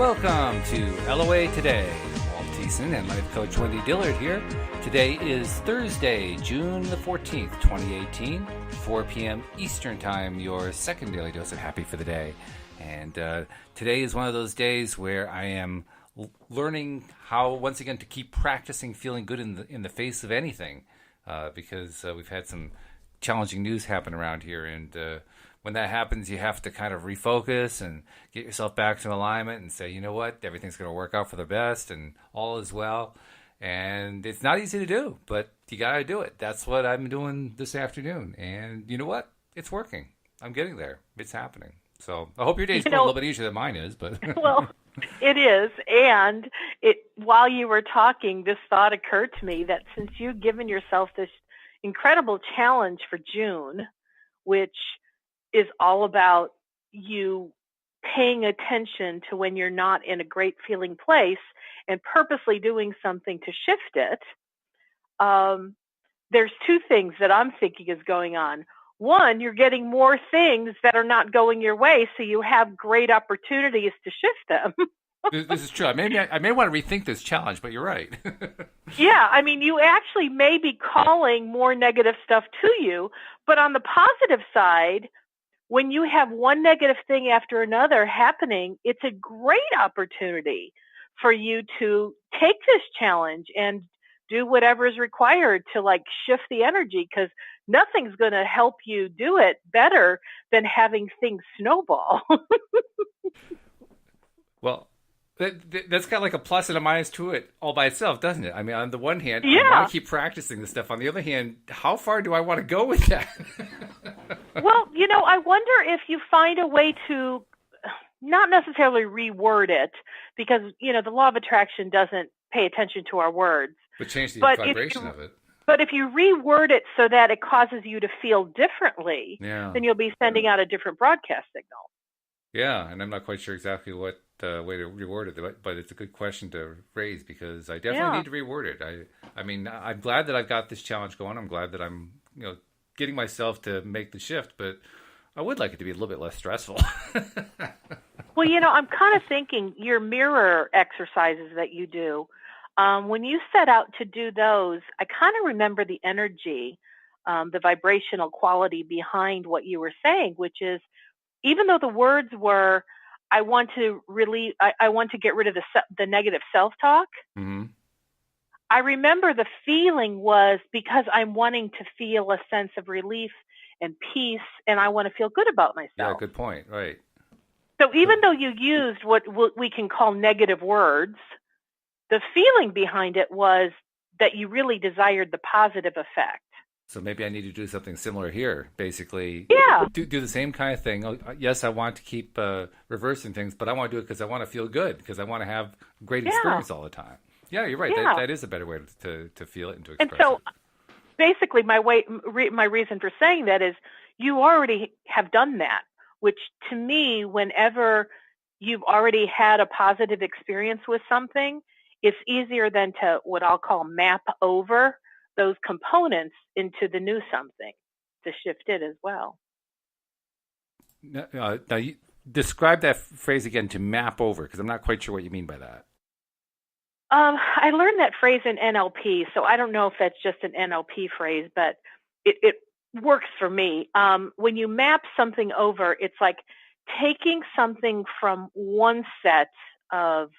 Welcome to LOA Today. Walt Thiessen and life coach Wendy Dillard here. Today is Thursday, June the 14th, 2018, 4 p.m. Eastern Time, your second daily dose of happy for the day. And today is one of those days where I am learning how, once again, to keep practicing feeling good in the face of anything, because we've had some challenging news happen around here, and when that happens, you have to kind of refocus and get yourself back to alignment and say, you know what, everything's going to work out for the best and all is well. And it's not easy to do, but you got to do it. That's what I'm doing this afternoon. And you know what? It's working. I'm getting there. It's happening. So I hope your day's going a little bit easier than mine is. But well, it is. And while you were talking, this thought occurred to me that since you've given yourself this incredible challenge for June, which is all about you paying attention to when you're not in a great feeling place and purposely doing something to shift it, there's two things that I'm thinking is going on. One, you're getting more things that are not going your way, so you have great opportunities to shift them. This is true. I may want to rethink this challenge, but you're right. Yeah, I mean, you actually may be calling more negative stuff to you, but on the positive side, when you have one negative thing after another happening, it's a great opportunity for you to take this challenge and do whatever is required to shift the energy, because nothing's going to help you do it better than having things snowball. Well, that's got a plus and a minus to it all by itself, doesn't it? I mean, on the one hand, yeah. I want to keep practicing this stuff. On the other hand, how far do I want to go with that? Well, I wonder if you find a way to not necessarily reword it, because, the law of attraction doesn't pay attention to our words. But change the vibration of it. But if you reword it so that it causes you to feel differently, then you'll be sending out a different broadcast signal. Yeah, and I'm not quite sure exactly what way to reword it, but it's a good question to raise, because I definitely need to reword it. I mean, I'm glad that I've got this challenge going. I'm glad that I'm, getting myself to make the shift, but I would like it to be a little bit less stressful. Well, I'm kind of thinking your mirror exercises that you do, when you set out to do those, I kind of remember the energy, the vibrational quality behind what you were saying, which is, even though the words were, I want to get rid of the negative self-talk. Mm-hmm. I remember the feeling was because I'm wanting to feel a sense of relief and peace, and I want to feel good about myself. Yeah, good point. Right. So even though you used what we can call negative words, the feeling behind it was that you really desired the positive effect. So maybe I need to do something similar here. Basically, yeah. do the same kind of thing. Yes, I want to keep reversing things, but I want to do it because I want to feel good, because I want to have great experience all the time. Yeah, you're right. Yeah. That is a better way to feel it and to express it. And so, it. basically, my reason for saying that is you already have done that, which to me, whenever you've already had a positive experience with something, it's easier than to what I'll call map over those components into the new something to shift it as well. Now you describe that phrase again, to map over, because I'm not quite sure what you mean by that. I learned that phrase in NLP, so I don't know if that's just an NLP phrase, but it works for me. When you map something over, it's like taking something from one set of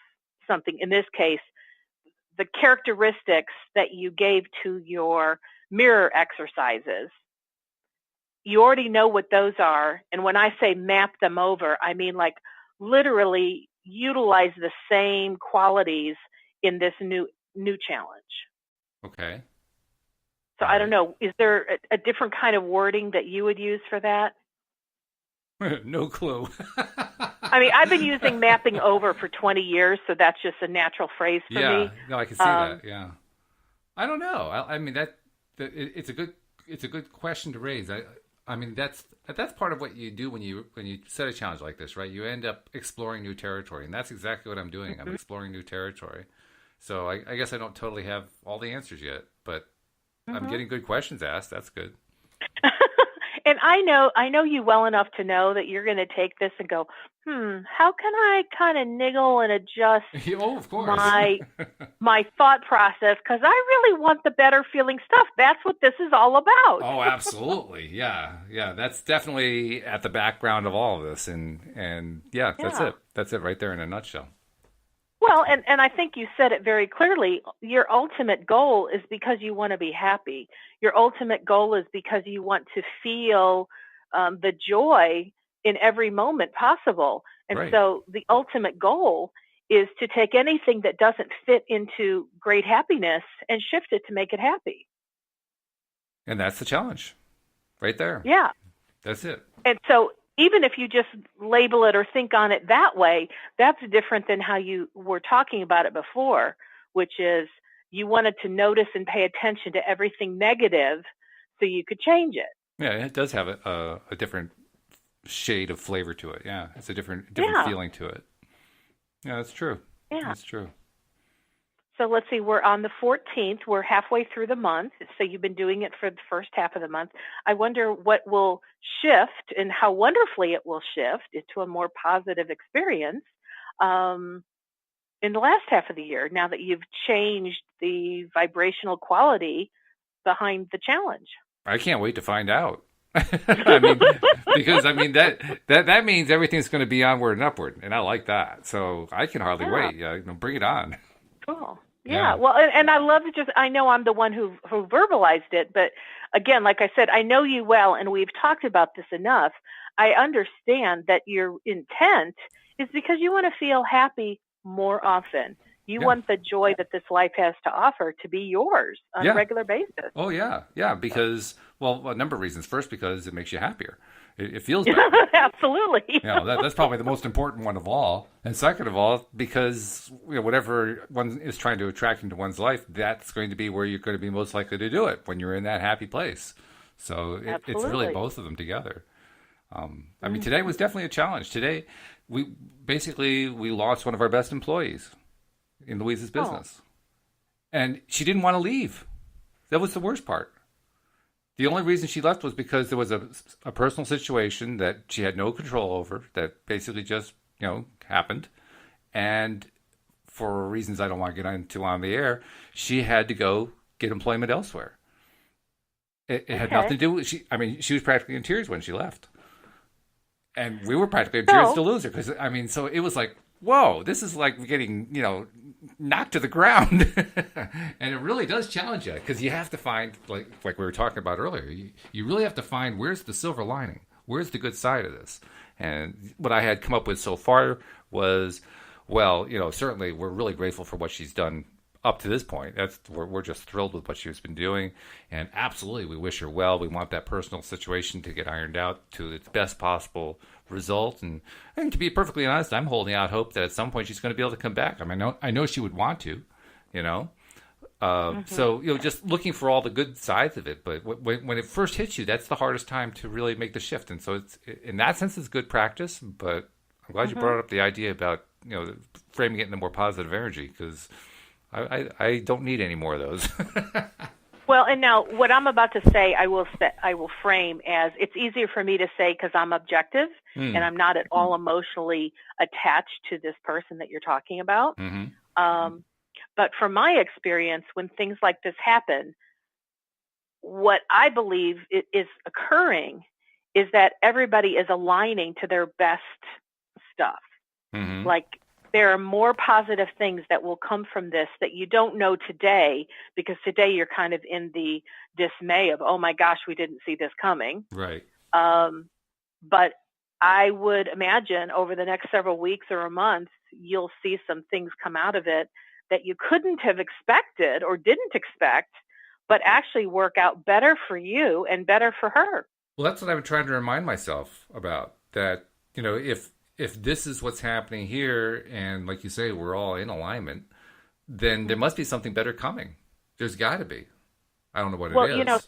something, in this case, the characteristics that you gave to your mirror exercises. You already know what those are. And when I say map them over, I mean literally utilize the same qualities in this new challenge. Okay. So I don't know, is there a different kind of wording that you would use for that? No clue. I mean, I've been using mapping over for 20 years, so that's just a natural phrase for me. Yeah, no, I can see that. Yeah, I don't know. I mean, it's a good question to raise. I mean, that's part of what you do when you set a challenge like this, right? You end up exploring new territory, and that's exactly what I'm doing. I'm exploring new territory. So I guess I don't totally have all the answers yet, but I'm getting good questions asked. That's good. And I know you well enough to know that you're going to take this and go, how can I kind of niggle and adjust Oh, of course. my my thought process? Because I really want the better feeling stuff. That's what this is all about. Oh, absolutely. Yeah. Yeah. That's definitely at the background of all of this. And yeah, that's Yeah. it. That's it right there in a nutshell. Well, and I think you said it very clearly. Your ultimate goal is because you want to be happy. Your ultimate goal is because you want to feel the joy in every moment possible. And Right. so the ultimate goal is to take anything that doesn't fit into great happiness and shift it to make it happy. And that's the challenge right there. Yeah. That's it. And so even if you just label it or think on it that way, that's different than how you were talking about it before, which is you wanted to notice and pay attention to everything negative so you could change it. Yeah. It does have a different shade of flavor to it. Yeah. It's a different Yeah. feeling to it. Yeah. That's true. Yeah. That's true. So let's see, we're on the 14th. We're halfway through the month. So you've been doing it for the first half of the month. I wonder what will shift and how wonderfully it will shift into a more positive experience um, in the last half of the year now that you've changed the vibrational quality behind the challenge. I can't wait to find out. I mean, because I mean that means everything's going to be onward and upward, and I like that. So I can hardly Yeah. wait. Yeah, bring it on. Cool. Yeah. Yeah. Well, and I love to I know I'm the one who verbalized it, but again, like I said, I know you well and we've talked about this enough. I understand that your intent is because you want to feel happy more often. You Yeah. want the joy that this life has to offer to be yours on a Yeah. regular basis. Oh yeah. Yeah. Because well, a number of reasons. First, because it makes you happier. It feels better. Absolutely. That's probably the most important one of all. And second of all, because whatever one is trying to attract into one's life, that's going to be where you're going to be most likely to do it when you're in that happy place. So it's really Absolutely. both of them together. I mean, today was definitely a challenge. Today, we lost one of our best employees in Louise's Oh, business, and she didn't want to leave. That was the worst part. The only reason she left was because there was a personal situation that she had no control over that basically just, happened. And for reasons I don't want to get into on the air, she had to go get employment elsewhere. It had nothing okay. to do with she was practically in tears when she left. And we were practically in tears to So, lose her because, so it was like, whoa, this is like getting, knocked to the ground. And it really does challenge you because you have to find, like we were talking about earlier, you really have to find where's the silver lining? Where's the good side of this? And what I had come up with so far was, well, certainly we're really grateful for what she's done up to this point. We're just thrilled with what she's been doing, and absolutely we wish her well. We want that personal situation to get ironed out to its best possible result. And to be perfectly honest, I'm holding out hope that at some point she's going to be able to come back. I mean, I know she would want to, you know. mhm. So just looking for all the good sides of it. But when it first hits you, that's the hardest time to really make the shift. And so it's in that sense, it's good practice. But I'm glad you Mhm. brought up the idea about framing it in a more positive energy because I don't need any more of those. Well, and now what I'm about to say, I will frame as it's easier for me to say because I'm objective and Mm. I'm not at all emotionally attached to this person that you're talking about. Mm-hmm. Um, but from my experience, when things like this happen, what I believe is occurring is that everybody is aligning to their best stuff. Mm-hmm. Like there are more positive things that will come from this that you don't know today because today you're kind of in the dismay of, oh my gosh, we didn't see this coming. Right. Um, but I would imagine over the next several weeks or a month, you'll see some things come out of it that you couldn't have expected or didn't expect, but actually work out better for you and better for her. Well, that's what I've been trying to remind myself about. That if this is what's happening here, and like you say, we're all in alignment, then there must be something better coming. There's got to be. I don't know what it Well, is.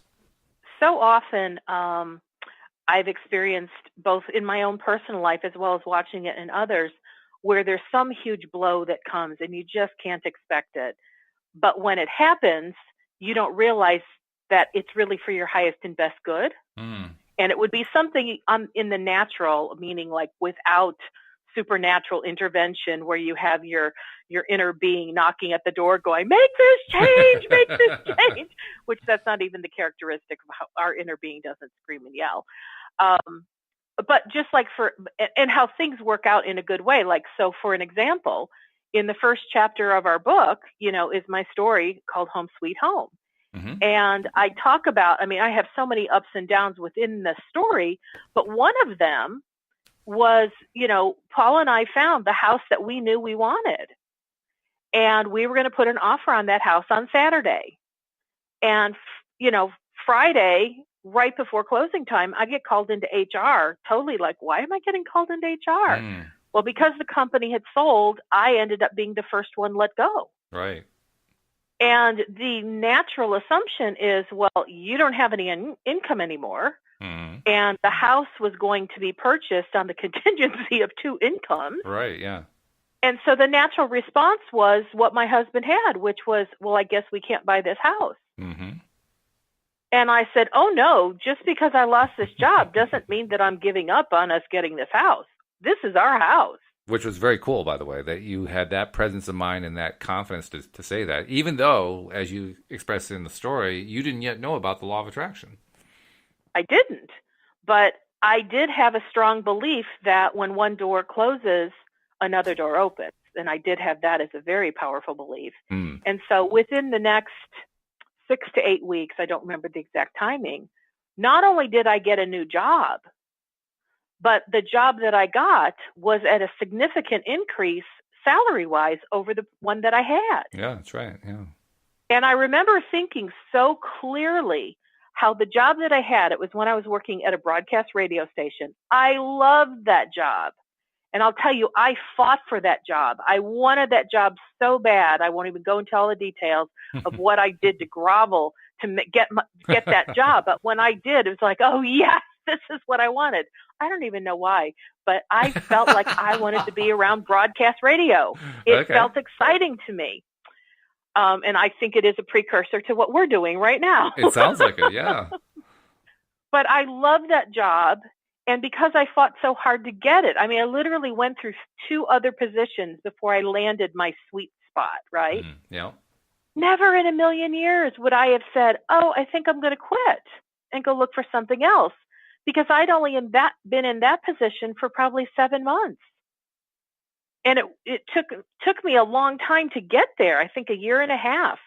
so often I've experienced both in my own personal life as well as watching it in others where there's some huge blow that comes and you just can't expect it. But when it happens, you don't realize that it's really for your highest and best good. Mm. And it would be something in the natural, meaning like without supernatural intervention, where you have your inner being knocking at the door going, make this change, which that's not even the characteristic of how our inner being doesn't scream and yell. But just like and how things work out in a good way. Like, so for an example, in the first chapter of our book, is my story called Home Sweet Home. Mm-hmm. And I talk about, I have so many ups and downs within the story, but one of them was, Paul and I found the house that we knew we wanted. And we were going to put an offer on that house on Saturday. And, Friday, right before closing time, I get called into HR, totally like, why am I getting called into HR? Well, because the company had sold, I ended up being the first one let go. Right. And the natural assumption is, well, you don't have any income anymore. Mm-hmm. And the house was going to be purchased on the contingency of 2 incomes. Right, yeah. And so the natural response was what my husband had, which was, well, I guess we can't buy this house. Mm-hmm. And I said, oh, no, just because I lost this job doesn't mean that I'm giving up on us getting this house. This is our house. Which was very cool, by the way, that you had that presence of mind and that confidence to say that, even though, as you expressed in the story, you didn't yet know about the law of attraction. I didn't. But I did have a strong belief that when one door closes, another door opens. And I did have that as a very powerful belief. And so within the next 6 to 8 weeks, I don't remember the exact timing, not only did I get a new job, but the job that I got was at a significant increase salary-wise over the one that I had. Yeah, that's right. Yeah. And I remember thinking so clearly how the job that I had, it was when I was working at a broadcast radio station. I loved that job. And I'll tell you, I fought for that job. I wanted that job so bad. I won't even go into all the details of what I did to grovel to get that job. But when I did, it was like, oh, yes, this is what I wanted. I don't even know why, but I felt like I wanted to be around broadcast radio. It felt exciting to me. And I think it is a precursor to what we're doing right now. It sounds like it, yeah. But I love that job. And because I fought so hard to get it, I literally went through 2 other positions before I landed my sweet spot, right? Yeah. Never in a million years would I have said, oh, I think I'm going to quit and go look for something else, because I'd only been in that position for probably 7 months. And it took me a long time to get there. I think a year and a half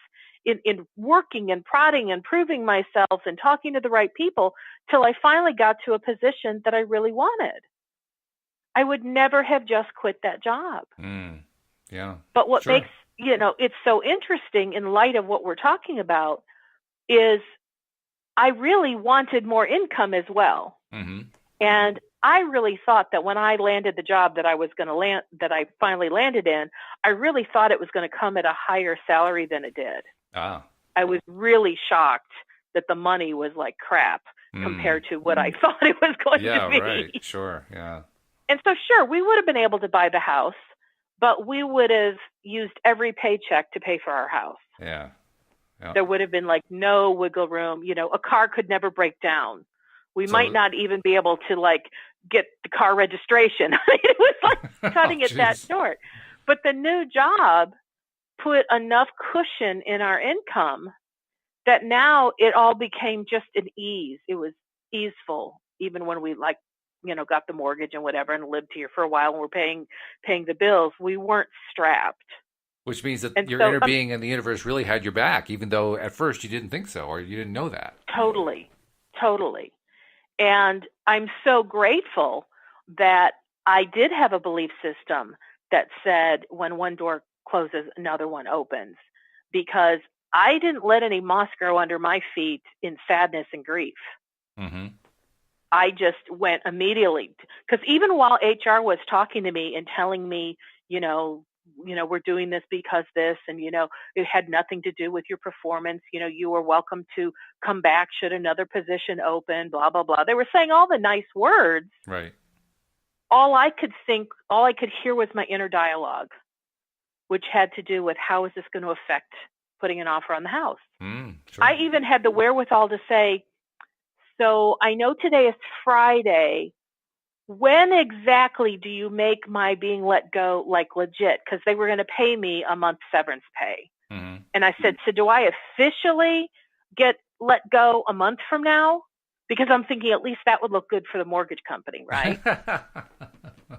in working and prodding and proving myself and talking to the right people till I finally got to a position that I really wanted. I would never have just quit that job. Yeah. But what makes, it's so interesting in light of what we're talking about is I really wanted more income as well. Mm-hmm. And I really thought that when I landed the job that I finally landed in, I really thought it was going to come at a higher salary than it did. I was really shocked that the money was like crap compared to what I thought it was going to be. Yeah, right. Sure. Yeah. And so, sure, we would have been able to buy the house, but we would have used every paycheck to pay for our house. Yeah. There would have been like no wiggle room. A car could never break down. We might not even be able to like get the car registration. It was like cutting it that short. But the new job put enough cushion in our income that now it all became just an ease. It was easeful, even when we got the mortgage and whatever and lived here for a while and we're paying the bills. We weren't strapped. Which means that your inner being and the universe really had your back, even though at first you didn't think so or you didn't know that. Totally. And I'm so grateful that I did have a belief system that said when one door closes, another one opens, because I didn't let any moss grow under my feet in sadness and grief. Mm-hmm. I just went immediately, because even while HR was talking to me and telling me, we're doing this because this, and, it had nothing to do with your performance. You were welcome to come back should another position open, blah, blah, blah. They were saying all the nice words. Right. All I could hear was my inner dialogue, which had to do with how is this going to affect putting an offer on the house. Sure. I even had the wherewithal to say, So I know today is Friday. When exactly do you make my being let go like legit? Because they were going to pay me a month's severance pay. Mm-hmm. And I said, so do I officially get let go a month from now? Because I'm thinking at least that would look good for the mortgage company, right?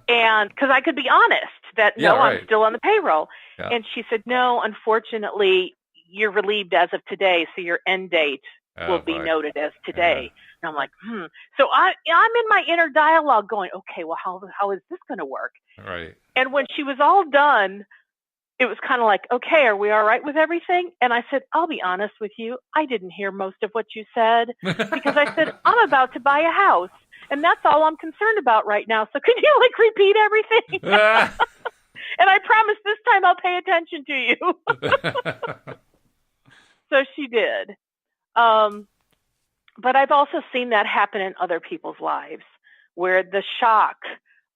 And because I could be honest that, Yeah, no, right. I'm still on the payroll. Yeah. And she said, no, unfortunately, you're relieved as of today, so your end date will be boy. noted as today. And I'm like, So I'm in my inner dialogue going, okay, well, how is this going to work? Right. And when she was all done, it was kind of like, okay, are we all right with everything? And I said, I'll be honest with you. I didn't hear most of what you said because I said, I'm about to buy a house. And that's all I'm concerned about right now. So could you repeat everything? And I promise this time I'll pay attention to you. So she did. But I've also seen that happen in other people's lives where the shock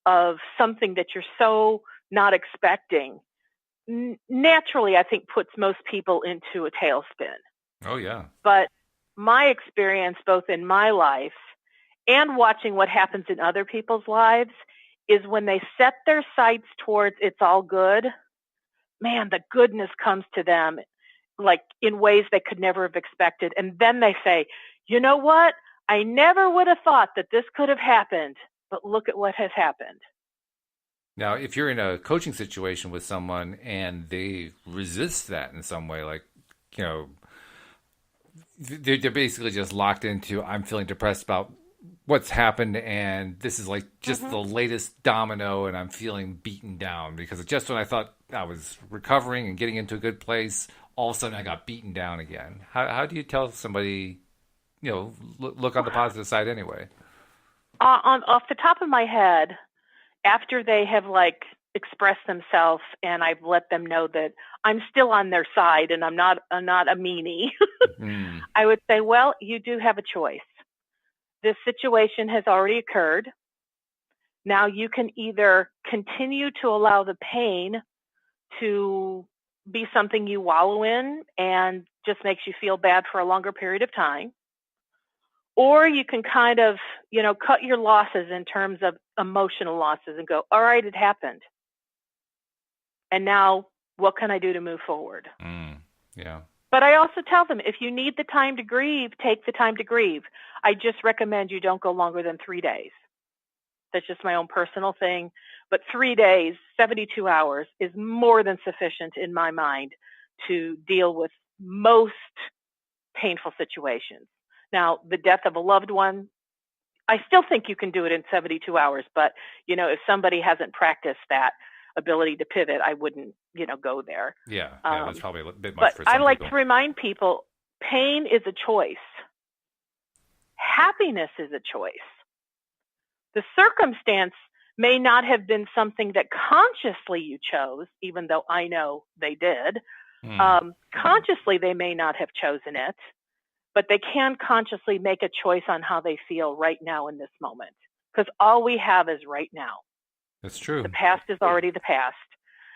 of something that you're so not expecting naturally, I think, puts most people into a tailspin. Oh, yeah. But my experience, both in my life and watching what happens in other people's lives, is when they set their sights towards it's all good, man, the goodness comes to them in ways they could never have expected. And then they say, you know what? I never would have thought that this could have happened, but look at what has happened. Now, if you're in a coaching situation with someone and they resist that in some way, they're basically just locked into, I'm feeling depressed about what's happened, and this is just the latest domino, and I'm feeling beaten down because just when I thought I was recovering and getting into a good place, all of a sudden I got beaten down again. How do you tell somebody, look on the positive side anyway? Off the top of my head, after they have expressed themselves and I've let them know that I'm still on their side and I'm not a meanie, I would say, well, you do have a choice. This situation has already occurred. Now you can either continue to allow the pain to be something you wallow in and just makes you feel bad for a longer period of time, or you can kind of, cut your losses in terms of emotional losses and go, all right, it happened. And now what can I do to move forward? Yeah. But I also tell them, if you need the time to grieve, take the time to grieve. I just recommend you don't go longer than 3 days. That's just my own personal thing. But 3 days, 72 hours is more than sufficient in my mind to deal with most painful situations. Now, the death of a loved one, I still think you can do it in 72 hours. But, if somebody hasn't practiced that ability to pivot, I wouldn't, go there. Yeah, that's probably a bit much for some people. But I like people. to remind people, pain is a choice. Happiness is a choice. The circumstance may not have been something that consciously you chose, even though I know they did. Consciously, they may not have chosen it, but they can consciously make a choice on how they feel right now in this moment. Because all we have is right now. That's true. The past is already the past.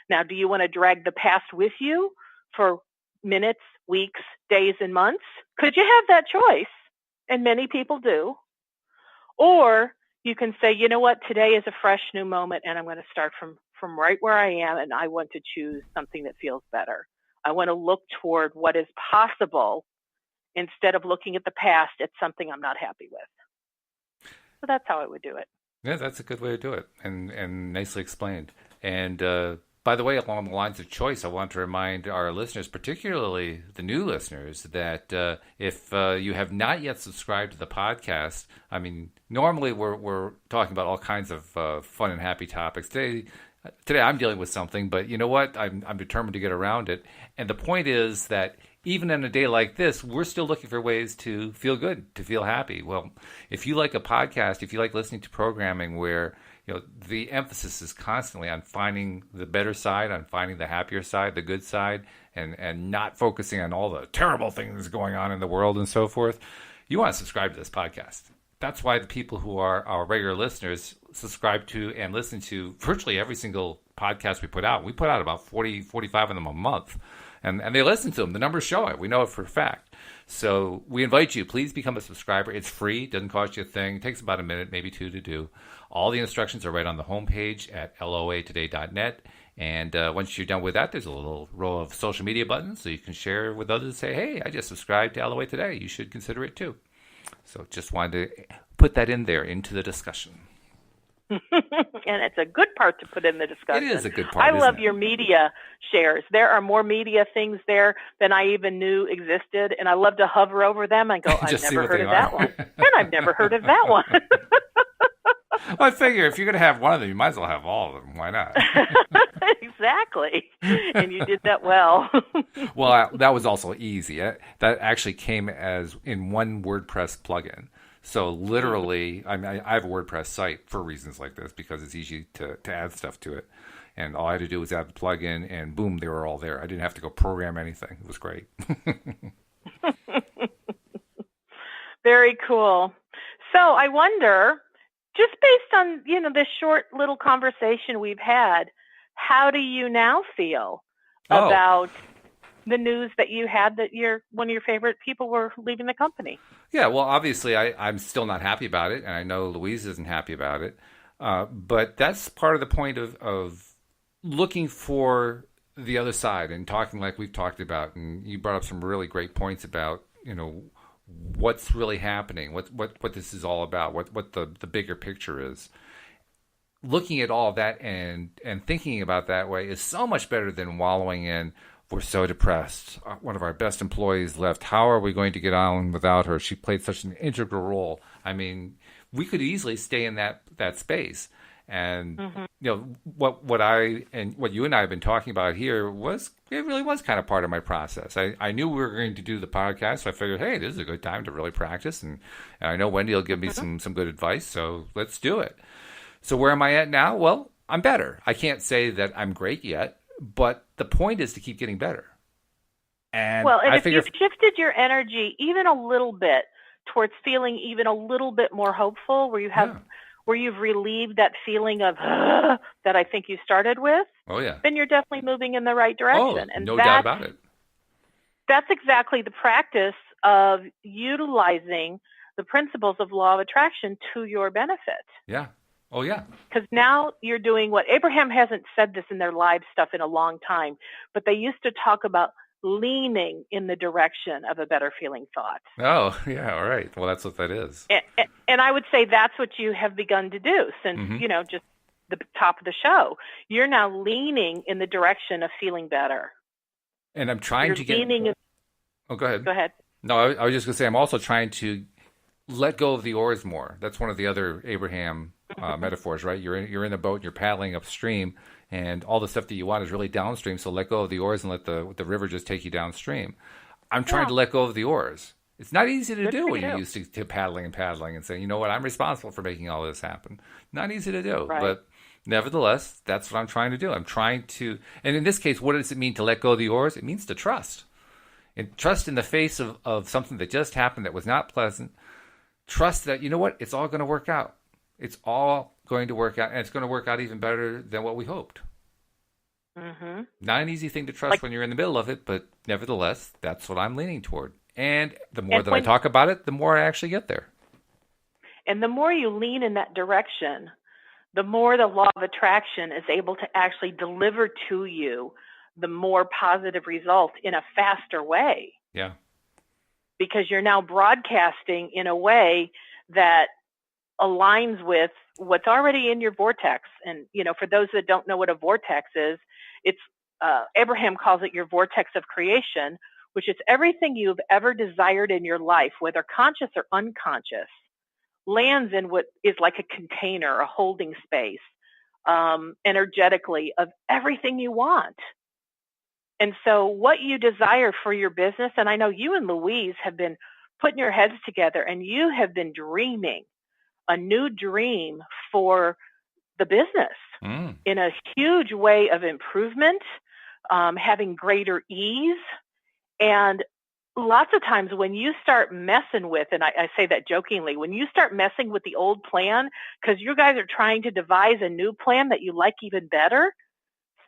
Now, do you want to drag the past with you for minutes, weeks, days, and months? Could you have that choice? And many people do. Or you can say, you know what, today is a fresh new moment and I'm going to start from right where I am, and I want to choose something that feels better. I want to look toward what is possible instead of looking at the past at something I'm not happy with. So that's how I would do it. Yeah, that's a good way to do it, and nicely explained. And by the way, along the lines of choice, I want to remind our listeners, particularly the new listeners, that if you have not yet subscribed to the podcast, I mean, normally we're talking about all kinds of fun and happy topics. Today I'm dealing with something, but you know what? I'm determined to get around it. And the point is that even in a day like this, we're still looking for ways to feel good, to feel happy. Well, if you like a podcast, if you like listening to programming where the emphasis is constantly on finding the better side, on finding the happier side, the good side, and not focusing on all the terrible things going on in the world and so forth, you want to subscribe to this podcast. That's why the people who are our regular listeners subscribe to and listen to virtually every single podcasts we put out about 40, 45 of them a month. And they listen to them. The numbers show it. We know it for a fact. So we invite you, please become a subscriber. It's free. It doesn't cost you a thing. It takes about a minute, maybe two to do. All the instructions are right on the homepage at loatoday.net. And once you're done with that, there's a little row of social media buttons so you can share with others and say, hey, I just subscribed to LOA Today. You should consider it too. So just wanted to put that in there into the discussion. And it's a good part to put in the discussion. It is a good part. I love your media shares. There are more media things there than I even knew existed, and I love to hover over them and go, I've never heard of that one. And I've never heard of that one. Well, I figure if you're going to have one of them, you might as well have all of them. Why not? Exactly. And you did that well. Well, that was also easy. That actually came as in one WordPress plugin. So literally, I mean, I have a WordPress site for reasons like this because it's easy to add stuff to it. And all I had to do was add the plugin, and boom, they were all there. I didn't have to go program anything. It was great. Very cool. So I wonder, just based on, this short little conversation we've had, how do you now feel about the news that you had that one of your favorite people were leaving the company? Yeah, well, obviously, I'm still not happy about it, and I know Louise isn't happy about it. But that's part of the point of looking for the other side and talking like we've talked about. And you brought up some really great points about, what's really happening, what this is all about, what the bigger picture is. Looking at all of that and thinking about that way is so much better than wallowing in, we're so depressed. One of our best employees left. How are we going to get on without her? She played such an integral role. I mean, we could easily stay in that space. And what you and I have been talking about here really was kind of part of my process. I knew we were going to do the podcast, so I figured, hey, this is a good time to really practice. And I know Wendy will give me some good advice, so let's do it. So where am I at now? Well, I'm better. I can't say that I'm great yet, but the point is to keep getting better. And if you've shifted your energy even a little bit towards feeling even a little bit more hopeful, where you've relieved that feeling of that I think you started with, then you're definitely moving in the right direction. And no doubt about it. That's exactly the practice of utilizing the principles of law of attraction to your benefit. Yeah. Oh, yeah. Because now you're doing what Abraham hasn't said this in their live stuff in a long time, but they used to talk about leaning in the direction of a better feeling thought. Oh, yeah. All right. Well, that's what that is. And I would say that's what you have begun to do since, just the top of the show. You're now leaning in the direction of feeling better. And I'm trying to get... Oh, go ahead. Go ahead. No, I was just going to say I'm also trying to let go of the oars more. That's one of the other Abraham metaphors, right? You're in a boat and you're paddling upstream, and all the stuff that you want is really downstream. So let go of the oars and let the river just take you downstream. I'm trying to let go of the oars. It's not easy to do when you're used to paddling and saying, you know what, I'm responsible for making all this happen. Not easy to do, but nevertheless, that's what I'm trying to do. I'm trying to, and in this case, what does it mean to let go of the oars? It means to trust. And trust in the face of something that just happened that was not pleasant. Trust that, you know what, it's all going to work out. It's all going to work out, and it's going to work out even better than what we hoped. Mm-hmm. Not an easy thing to trust when you're in the middle of it, but nevertheless, that's what I'm leaning toward. And the more that I talk about it, the more I actually get there. And the more you lean in that direction, the more the law of attraction is able to actually deliver to you the more positive result in a faster way. Yeah. Because you're now broadcasting in a way that aligns with what's already in your vortex. And, for those that don't know what a vortex is, it's Abraham calls it your vortex of creation, which is everything you've ever desired in your life, whether conscious or unconscious, lands in what is like a container, a holding space, energetically of everything you want. And so what you desire for your business, and I know you and Louise have been putting your heads together and you have been dreaming a new dream for the business in a huge way of improvement, having greater ease. And lots of times when you start messing with, and I say that jokingly, when you start messing with the old plan, because you guys are trying to devise a new plan that you like even better,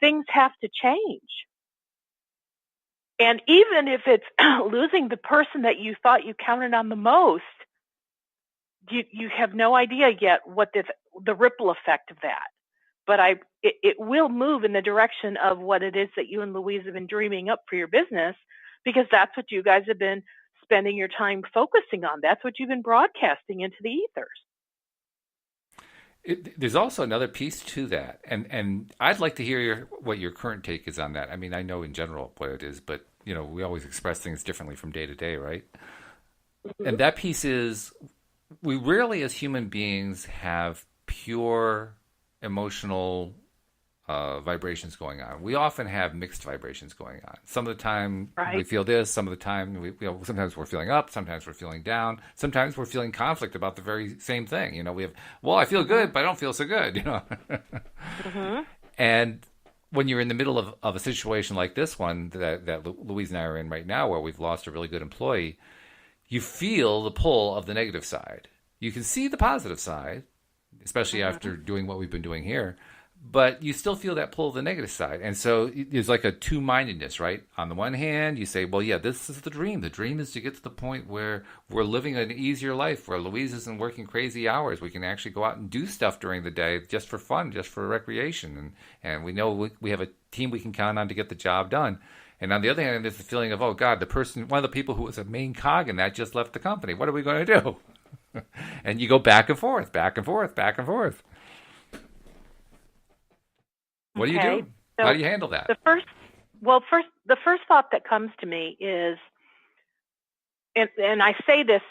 things have to change. And even if it's losing the person that you thought you counted on the most, you have no idea yet what the ripple effect of that. But it will move in the direction of what it is that you and Louise have been dreaming up for your business, because that's what you guys have been spending your time focusing on. That's what you've been broadcasting into the ethers. There's also another piece to that, and I'd like to hear what your current take is on that. I mean, I know in general what it is, but we always express things differently from day to day, right? Mm-hmm. And that piece is, we rarely as human beings have pure emotional vibrations going on. We often have mixed vibrations going on. Some of the time we feel this, some of the time sometimes we're feeling up, sometimes we're feeling down, sometimes we're feeling conflict about the very same thing. We have, I feel good, but I don't feel so good. Mm-hmm. And when you're in the middle of a situation like this one that Louise and I are in right now, where we've lost a really good employee, you feel the pull of the negative side. You can see the positive side, especially after doing what we've been doing here, but you still feel that pull of the negative side. And so there's like a two-mindedness, right? On the one hand, you say, well, yeah, this is the dream. The dream is to get to the point where we're living an easier life, where Louise isn't working crazy hours. We can actually go out and do stuff during the day just for fun, just for recreation. And we know we have a team we can count on to get the job done. And on the other hand, there's the feeling of, oh, God, one of the people who was a main cog in that just left the company. What are we going to do? And you go back and forth, back and forth, back and forth. What do you do? So how do you handle that? The first thought that comes to me is, and I say this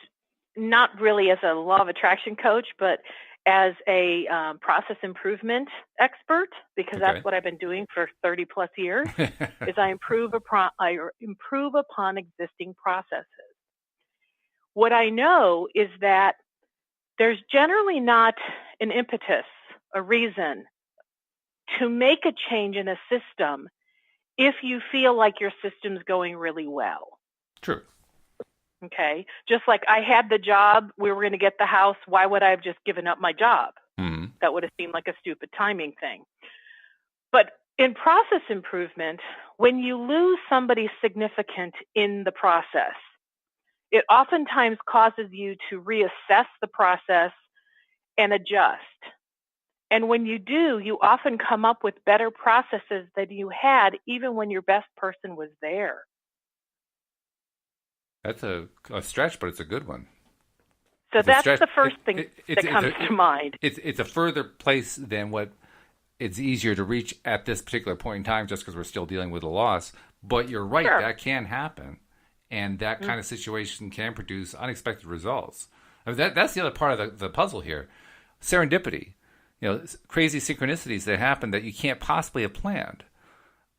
not really as a law of attraction coach, but as a process improvement expert, because that's what I've been doing for 30 plus years, is I improve upon existing processes. What I know is that there's generally not an impetus, a reason to make a change in a system if you feel like your system's going really well. True. Okay. Just like I had the job, we were going to get the house. Why would I have just given up my job? Mm-hmm. That would have seemed like a stupid timing thing. But in process improvement, when you lose somebody significant in the process, it oftentimes causes you to reassess the process and adjust. And when you do, you often come up with better processes than you had even when your best person was there. That's a stretch, but it's a good one. So that's the first thing that comes to mind. It's a further place than what it's easier to reach at this particular point in time just because we're still dealing with a loss. But you're right, that can happen. And that kind of situation can produce unexpected results. I mean, that's the other part of the puzzle here. Serendipity. Crazy synchronicities that happen that you can't possibly have planned.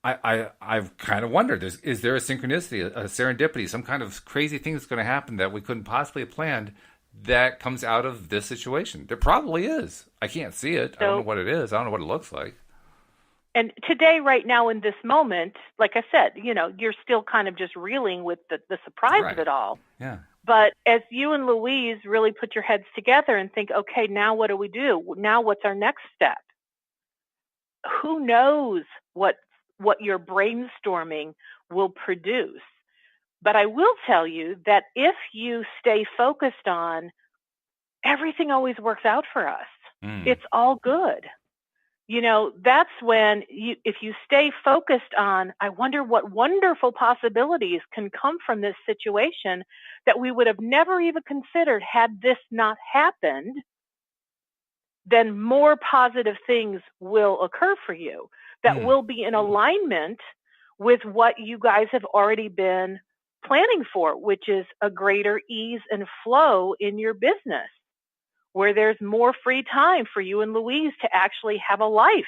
I've kind of wondered, is there a synchronicity, a serendipity, some kind of crazy thing that's going to happen that we couldn't possibly have planned that comes out of this situation? There probably is. I can't see it. I don't know what it is. I don't know what it looks like. And today, right now, in this moment, like I said, you're still kind of just reeling with the surprise of it all. Yeah. But as you and Louise really put your heads together and think, okay, now what do we do? Now what's our next step? Who knows what your brainstorming will produce? But I will tell you that if you stay focused on, everything always works out for us. It's all good. That's when if you stay focused on, I wonder what wonderful possibilities can come from this situation that we would have never even considered had this not happened, then more positive things will occur for you that will be in alignment with what you guys have already been planning for, which is a greater ease and flow in your business, where there's more free time for you and Louise to actually have a life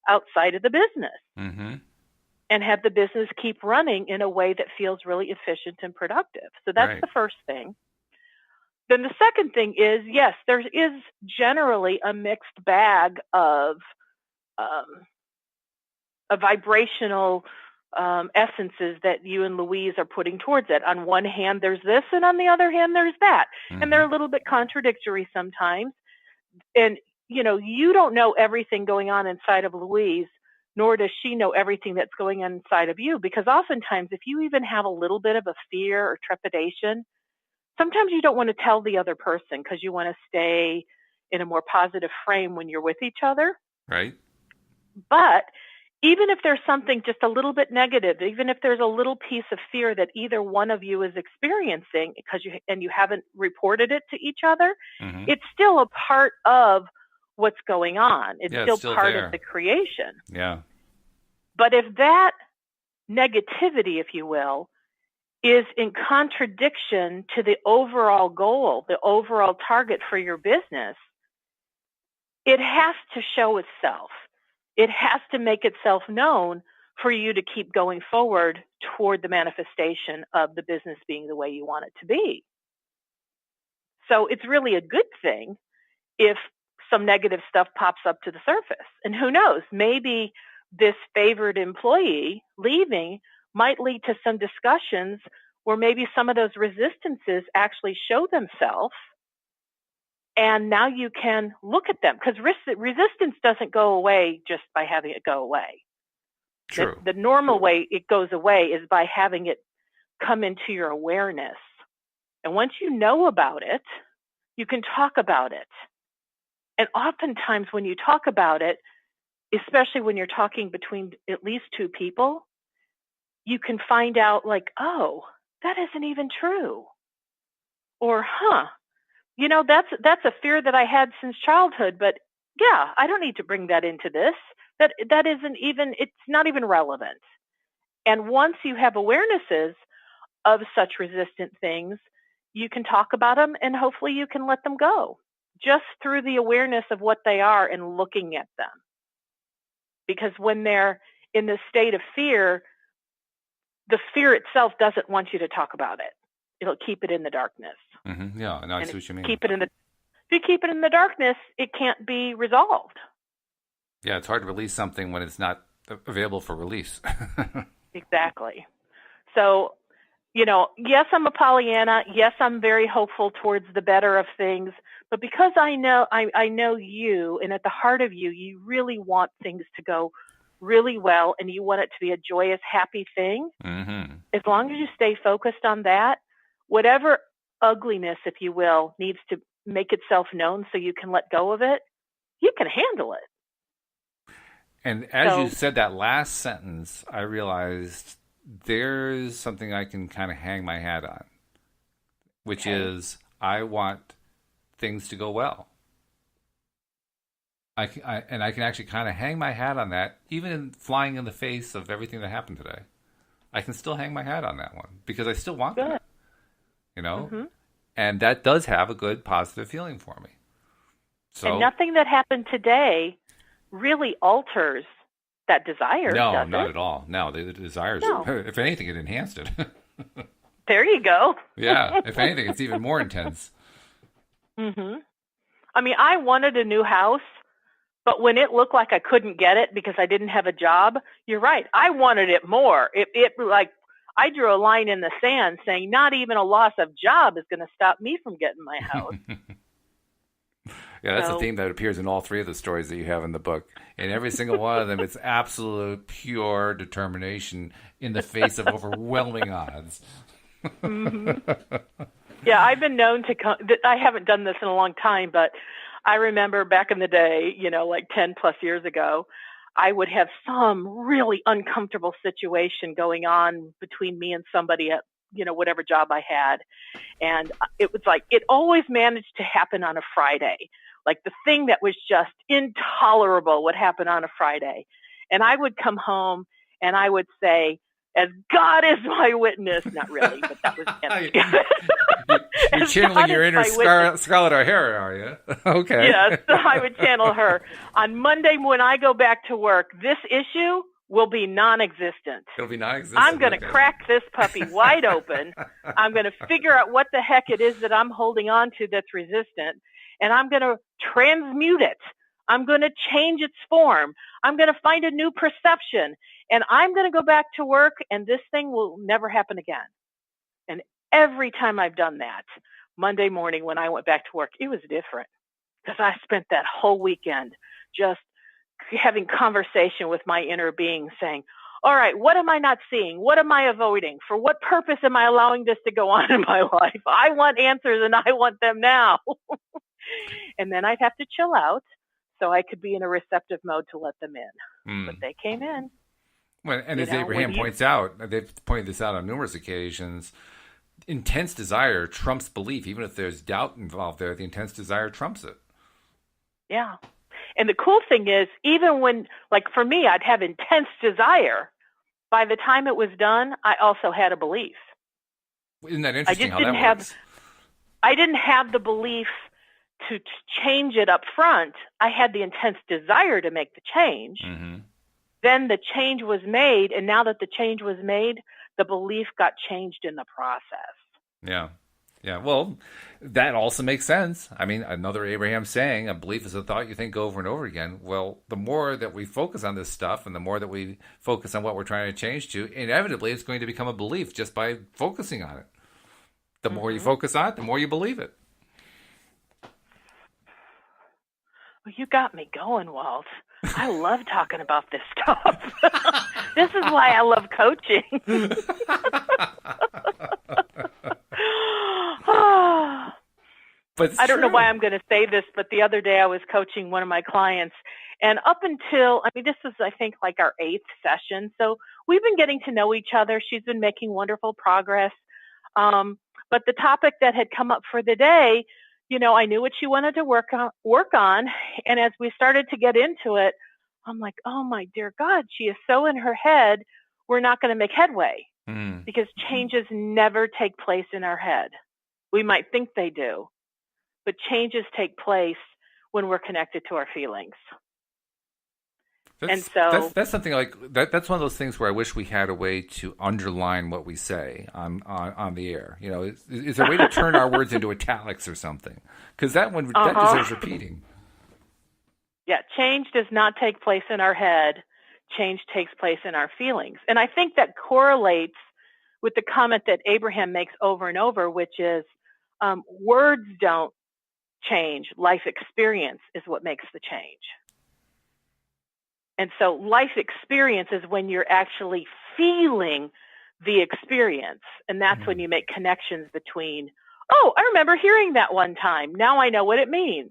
outside of the business and have the business keep running in a way that feels really efficient and productive. So that's the first thing. Then the second thing is, yes, there is generally a mixed bag of vibrational essences that you and Louise are putting towards it. On one hand, there's this, and on the other hand, there's that. And they're a little bit contradictory sometimes. And, you don't know everything going on inside of Louise, nor does she know everything that's going on inside of you. Because oftentimes, if you even have a little bit of a fear or trepidation, sometimes you don't want to tell the other person because you want to stay in a more positive frame when you're with each other. Right. But even if there's something just a little bit negative, even if there's a little piece of fear that either one of you is experiencing and you haven't reported it to each other, Mm-hmm. it's still a part of what's going on. It's Yeah, still it's still part there. of the creation. Yeah. But if that negativity, if you will, is in contradiction to the overall goal, the overall target for your business, it has to show itself. It has to make itself known for you to keep going forward toward the manifestation of the business being the way you want it to be. So it's really a good thing if some negative stuff pops up to the surface. And who knows, maybe this favored employee leaving might lead to some discussions where maybe some of those resistances actually show themselves. And now you can look at them, because resistance doesn't go away just by having it go away. True. The normal way it goes away is by having it come into your awareness. And once you know about it, you can talk about it. And oftentimes when you talk about it, especially when you're talking between at least two people, you can find out like, oh, that isn't even true. Or, that's a fear that I had since childhood, but yeah, I don't need to bring that into this. That isn't even, it's not even relevant. And once you have awarenesses of such resistant things, you can talk about them and hopefully you can let them go just through the awareness of what they are and looking at them. Because when they're in the state of fear, the fear itself doesn't want you to talk about it. It'll keep it in the darkness. Mm-hmm. Yeah, no, I see what you mean. If you keep it in the darkness, it can't be resolved. Yeah, it's hard to release something when it's not available for release. Exactly. So, yes, I'm a Pollyanna. Yes, I'm very hopeful towards the better of things. But because I know you, and at the heart of you, you really want things to go really well, and you want it to be a joyous, happy thing. Mm-hmm. As long as you stay focused on that, whatever ugliness, if you will, needs to make itself known so you can let go of it, you can handle it. And as you said that last sentence, I realized there's something I can kind of hang my hat on, which is I want things to go well. I can actually kind of hang my hat on that, even in flying in the face of everything that happened today. I can still hang my hat on that one because I still want that, Mm-hmm. And that does have a good positive feeling for me. So, and nothing that happened today really alters that desire. No, does not it? at all. No, the desires, No. If anything, it enhanced it. There you go. Yeah, if anything, it's even more intense. Mm-hmm. I mean, I wanted a new house, but when it looked like I couldn't get it because I didn't have a job, you're right. I wanted it more. It like I drew a line in the sand saying not even a loss of job is going to stop me from getting my house. Yeah, that's a theme that appears in all three of the stories that you have in the book. In every single one of them, it's absolute pure determination in the face of overwhelming odds. Mm-hmm. Yeah, I've been known to I haven't done this in a long time, but I remember back in the day, like 10 plus years ago, I would have some really uncomfortable situation going on between me and somebody at, whatever job I had. And it was like, it always managed to happen on a Friday. Like the thing that was just intolerable would happen on a Friday. And I would come home and I would say, as God is my witness, not really, but that was You're channeling your inner Scarlett O'Hara, are you? Okay. Yes, so I would channel her. On Monday when I go back to work, this issue will be non-existent. It'll be non-existent. I'm going to crack this puppy wide open. I'm going to figure out what the heck it is that I'm holding on to that's resistant, and I'm going to transmute it. I'm going to change its form. I'm going to find a new perception, and I'm going to go back to work, and this thing will never happen again. And every time I've done that, Monday morning when I went back to work, it was different because I spent that whole weekend just having conversation with my inner being saying, all right, what am I not seeing? What am I avoiding? For what purpose am I allowing this to go on in my life? I want answers and I want them now. And then I'd have to chill out so I could be in a receptive mode to let them in. But they came in. Well, and as Abraham points out, they've pointed this out on numerous occasions, intense desire trumps belief. Even if there's doubt involved there, the intense desire trumps it. Yeah. And the cool thing is, even when, like for me, I'd have intense desire, by the time it was done, I also had a belief. Isn't that interesting how that works? I didn't have the belief to change it up front. I had the intense desire to make the change. Mm-hmm. Then the change was made, and now that the change was made, the belief got changed in the process. Yeah. Yeah, well, that also makes sense. I mean, another Abraham saying, a belief is a thought you think over and over again. Well, the more that we focus on this stuff and the more that we focus on what we're trying to change to, inevitably it's going to become a belief just by focusing on it. The more you focus on it, the more you believe it. Well, you got me going, Walt. I love talking about this stuff. This is why I love coaching. But I don't know why I'm going to say this, but the other day I was coaching one of my clients, and up until, this is, I think, like our 8th session. So we've been getting to know each other. She's been making wonderful progress. But the topic that had come up for the day, I knew what she wanted to work on. And as we started to get into it, I'm like, oh my dear God, she is so in her head. We're not going to make headway because changes never take place in our head. We might think they do, but changes take place when we're connected to our feelings. That's something like that. That's one of those things where I wish we had a way to underline what we say on the air. Is there a way to turn our words into italics or something? Because that deserves repeating. Yeah, change does not take place in our head. Change takes place in our feelings, and I think that correlates with the comment that Abraham makes over and over, which is words don't change. Life experience is what makes the change. And so life experience is when you're actually feeling the experience. And that's when you make connections between, oh, I remember hearing that one time. Now I know what it means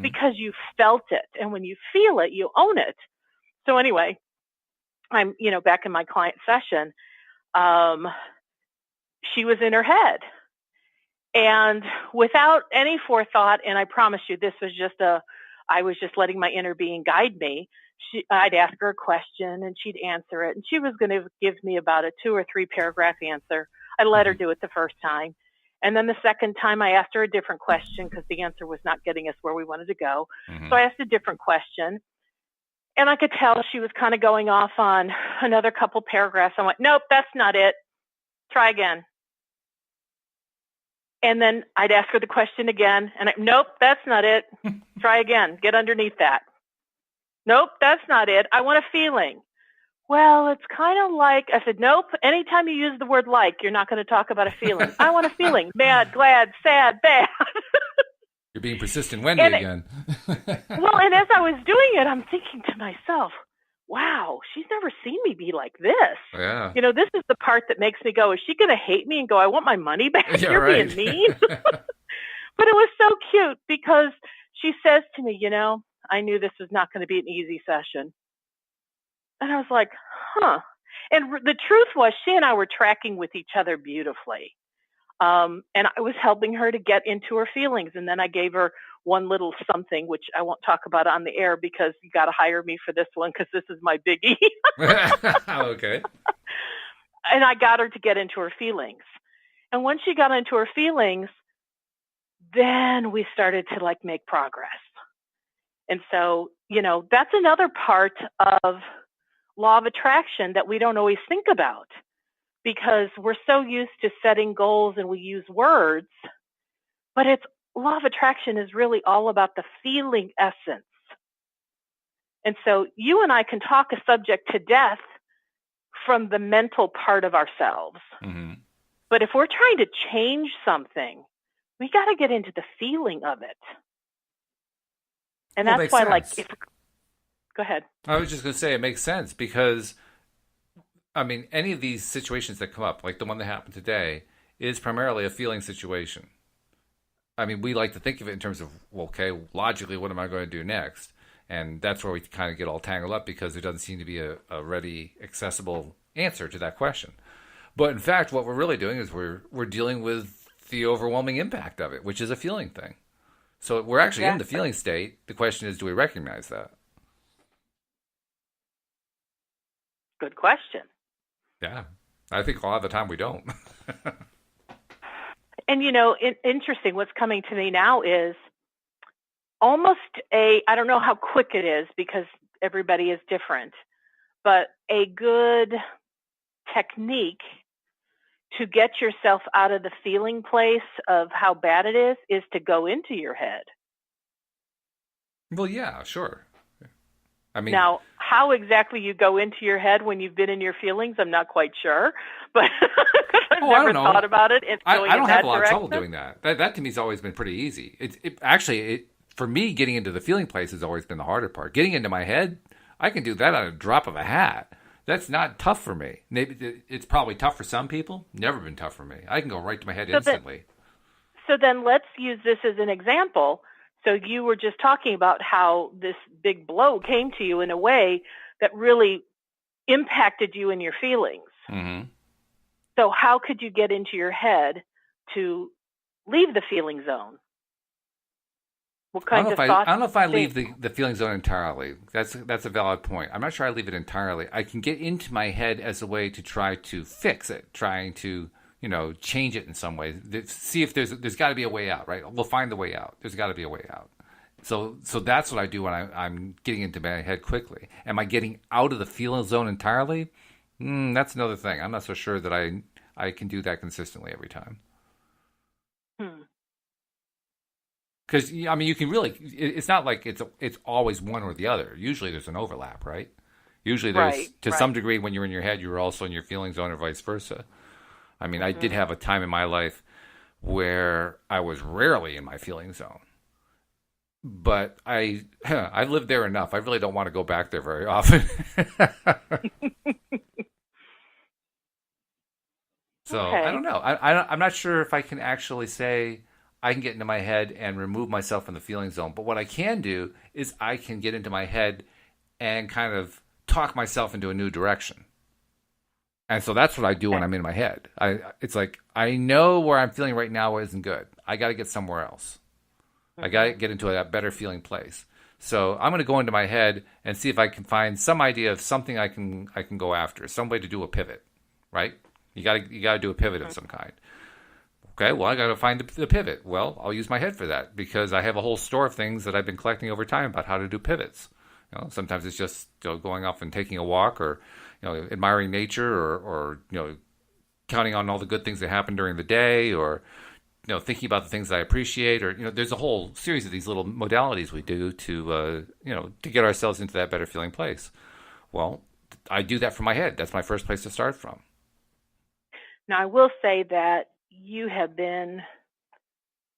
because you felt it. And when you feel it, you own it. So anyway, I'm, back in my client session, she was in her head. And without any forethought, and I promise you, this was I was just letting my inner being guide me. I'd ask her a question and she'd answer it. And she was going to give me about a 2 or 3 paragraph answer. I let her do it the first time. And then the second time I asked her a different question because the answer was not getting us where we wanted to go. So I asked a different question. And I could tell she was kind of going off on another couple paragraphs. I went, nope, that's not it. Try again. And then I'd ask her the question again. And nope, that's not it. Try again. Get underneath that. Nope, that's not it. I want a feeling. Well, it's kind of like, I said, nope. Anytime you use the word like, you're not going to talk about a feeling. I want a feeling. Mad, glad, sad, bad. You're being persistent, Wendy, again. Well, and as I was doing it, I'm thinking to myself, wow, she's never seen me be like this. Yeah. This is the part that makes me go, is she going to hate me and go, I want my money back? Yeah, You're right. being mean. But it was so cute because she says to me, I knew this was not going to be an easy session. And I was like, huh. And the truth was she and I were tracking with each other beautifully. And I was helping her to get into her feelings. And then I gave her one little something, which I won't talk about on the air because you got to hire me for this one because this is my biggie. Okay. And I got her to get into her feelings. And once she got into her feelings, then we started to make progress. And so, that's another part of law of attraction that we don't always think about because we're so used to setting goals and we use words, but law of attraction is really all about the feeling essence. And so you and I can talk a subject to death from the mental part of ourselves. But if we're trying to change something, we got to get into the feeling of it. And that's why, Go ahead. I was just going to say it makes sense because, I mean, any of these situations that come up, like the one that happened today, is primarily a feeling situation. I mean, we like to think of it in terms of, well, okay, logically, what am I going to do next? And that's where we kind of get all tangled up because there doesn't seem to be a ready, accessible answer to that question. But in fact, what we're really doing is we're dealing with the overwhelming impact of it, which is a feeling thing. So we're actually in the feeling state. The question is, do we recognize that? Good question. Yeah. I think a lot of the time we don't. And, interesting, what's coming to me now is almost I don't know how quick it is because everybody is different, but a good technique to get yourself out of the feeling place of how bad it is to go into your head. Well, yeah, sure. I mean, now, how exactly you go into your head when you've been in your feelings, I'm not quite sure, but I've never thought about it. I don't have a lot of trouble doing that. That to me has always been pretty easy. For me, getting into the feeling place has always been the harder part. Getting into my head, I can do that on a drop of a hat. That's not tough for me. Maybe it's probably tough for some people. Never been tough for me. I can go right to my head instantly. So then let's use this as an example. So you were just talking about how this big blow came to you in a way that really impacted you in your feelings. Mm-hmm. So how could you get into your head to leave the feeling zone? What kind of thoughts? I don't know if I leave the feeling zone entirely. That's a valid point. I'm not sure I leave it entirely. I can get into my head as a way to try to fix it, trying to change it in some way. See if there's got to be a way out, right? We'll find the way out. There's got to be a way out. So that's what I do when I'm getting into my head quickly. Am I getting out of the feeling zone entirely? That's another thing. I'm not so sure that I can do that consistently every time. Because, I mean, you can really, it's not like it's always one or the other. Usually there's an overlap, right? Usually there's, some degree, when you're in your head, you're also in your feeling zone or vice versa. I mean, I did have a time in my life where I was rarely in my feeling zone. But I've lived there enough. I really don't want to go back there very often. So, I don't know. I'm not sure if I can actually say I can get into my head and remove myself from the feeling zone. But what I can do is I can get into my head and kind of talk myself into a new direction. And so that's what I do when I'm in my head. It's like, I know where I'm feeling right now isn't good. I got to get somewhere else. I got to get into a better feeling place. So I'm going to go into my head and see if I can find some idea of something I can go after, some way to do a pivot, right? You got to do a pivot of some kind. Okay, well, I got to find the pivot. Well, I'll use my head for that because I have a whole store of things that I've been collecting over time about how to do pivots. Sometimes it's just going off and taking a walk, or admiring nature, or counting on all the good things that happen during the day, or thinking about the things that I appreciate, or there's a whole series of these little modalities we do to to get ourselves into that better feeling place. Well, I do that from my head. That's my first place to start from. Now, I will say that you have been,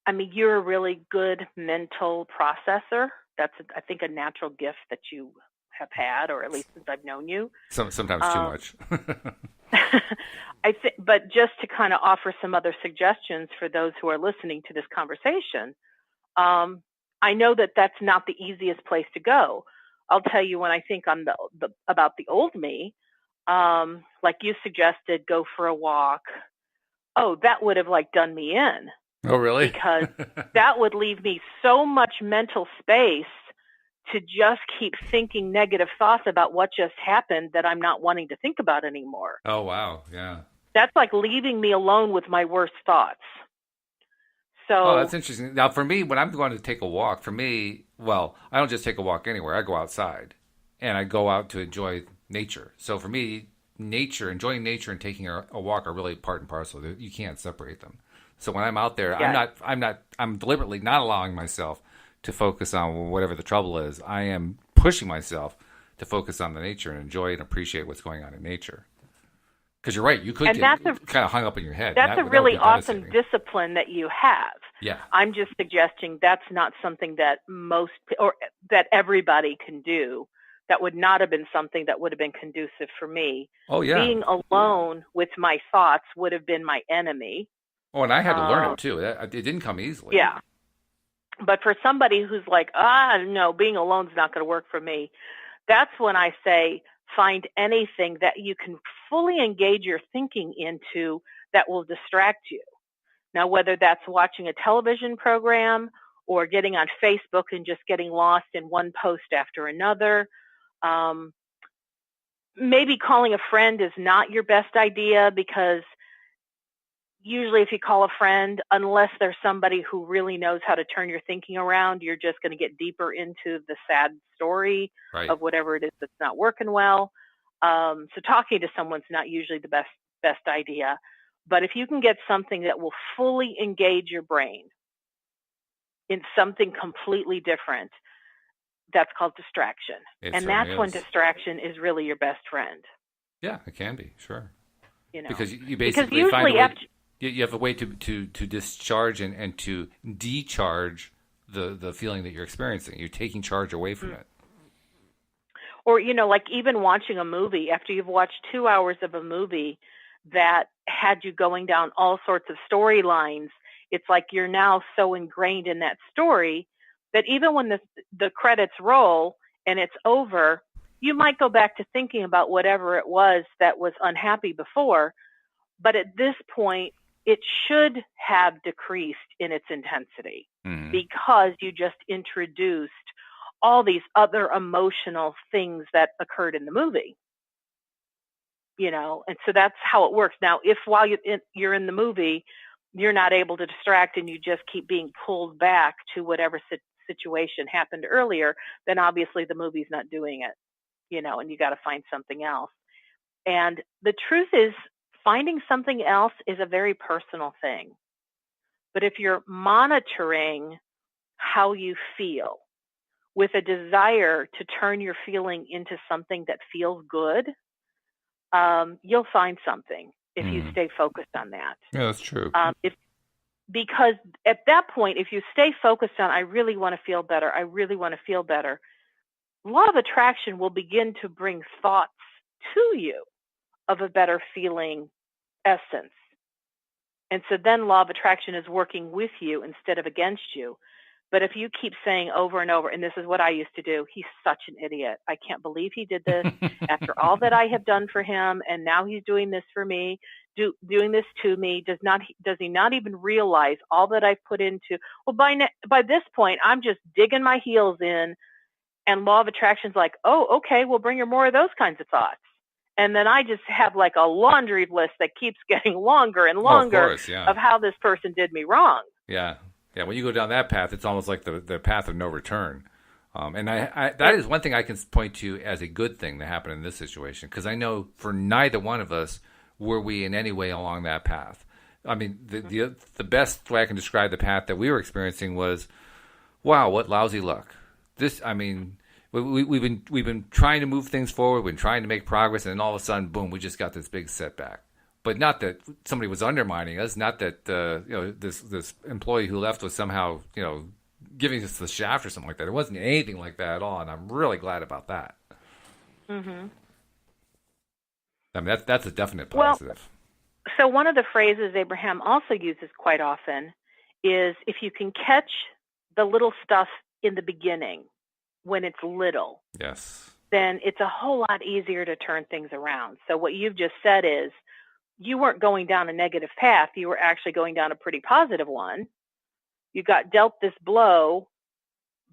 you're a really good mental processor. That's, I think, a natural gift that you have had, or at least since I've known you. Sometimes too much. But just to kind of offer some other suggestions for those who are listening to this conversation, I know that that's not the easiest place to go. I'll tell you, when I think on about the old me, like you suggested, go for a walk. Oh, that would have done me in. Oh, really? Because that would leave me so much mental space to just keep thinking negative thoughts about what just happened that I'm not wanting to think about anymore. Oh, wow. Yeah. That's like leaving me alone with my worst thoughts. So, that's interesting. Now, for me, when I'm going to take a walk, I don't just take a walk anywhere. I go outside, and I go out to enjoy nature. So for me, enjoying nature and taking a walk are really part and parcel. You can't separate them. So when I'm out there, I'm deliberately not allowing myself to focus on whatever the trouble is. I am pushing myself to focus on the nature and enjoy and appreciate what's going on in nature. Because you're right, you could get kind of hung up in your head. That's a really awesome discipline that you have. Yeah. I'm just suggesting that's not something that that everybody can do. that would not have been something that would have been conducive for me. Oh, yeah. Being alone with my thoughts would have been my enemy. Oh, and I had to learn it too. It didn't come easily. Yeah. But for somebody who's like, no, being alone is not going to work for me, that's when I say find anything that you can fully engage your thinking into that will distract you. Now, whether that's watching a television program or getting on Facebook and just getting lost in one post after another, maybe calling a friend is not your best idea, because usually if you call a friend, unless there's somebody who really knows how to turn your thinking around, you're just going to get deeper into the sad story of whatever it is that's not working well. So talking to someone's not usually the best idea. But if you can get something that will fully engage your brain in something completely different, that's called distraction. And that's when distraction is really your best friend. Yeah, it can be, sure. Because you basically find a way, you have a way to discharge and to decharge the feeling that you're experiencing. You're taking charge away from it. Or, like even watching a movie, after you've watched 2 hours of a movie that had you going down all sorts of storylines, it's like you're now so ingrained in that story that even when the credits roll and it's over, you might go back to thinking about whatever it was that was unhappy before. But at this point, it should have decreased in its intensity because you just introduced all these other emotional things that occurred in the movie. And so that's how it works. Now, if while you're in the movie, you're not able to distract and you just keep being pulled back to whatever situation happened earlier, then obviously the movie's not doing it, and you got to find something else. And the truth is, finding something else is a very personal thing. But if you're monitoring how you feel with a desire to turn your feeling into something that feels good, you'll find something if you stay focused on that. Yeah, that's true. Because at that point, if you stay focused on, I really want to feel better, I really want to feel better, law of attraction will begin to bring thoughts to you of a better feeling essence. And so then law of attraction is working with you instead of against you. But if you keep saying over and over, and this is what I used to do, he's such an idiot, I can't believe he did this after all that I have done for him, and now he's doing this for me, doing this to me. Does he not even realize all that I've put into? Well, by this point, I'm just digging my heels in, and law of attraction's like, oh, okay, we'll bring her more of those kinds of thoughts. And then I just have like a laundry list that keeps getting longer and longer of how this person did me wrong. Yeah. Yeah, when you go down that path, it's almost like the path of no return. And that is one thing I can point to as a good thing that happened in this situation, because I know for neither one of us were we in any way along that path. I mean, the best way I can describe the path that we were experiencing was, wow, what lousy luck. This, I mean, we've been trying to move things forward, we've been trying to make progress, and then all of a sudden, boom, we just got this big setback. But not that somebody was undermining us, not that this employee who left was somehow giving us the shaft or something like that. It wasn't anything like that at all, and I'm really glad about that. Mm-hmm. I mean, that's a definite positive. Well, so one of the phrases Abraham also uses quite often is, if you can catch the little stuff in the beginning when it's little, yes, then it's a whole lot easier to turn things around. So what you've just said is, you weren't going down a negative path. You were actually going down a pretty positive one. You got dealt this blow,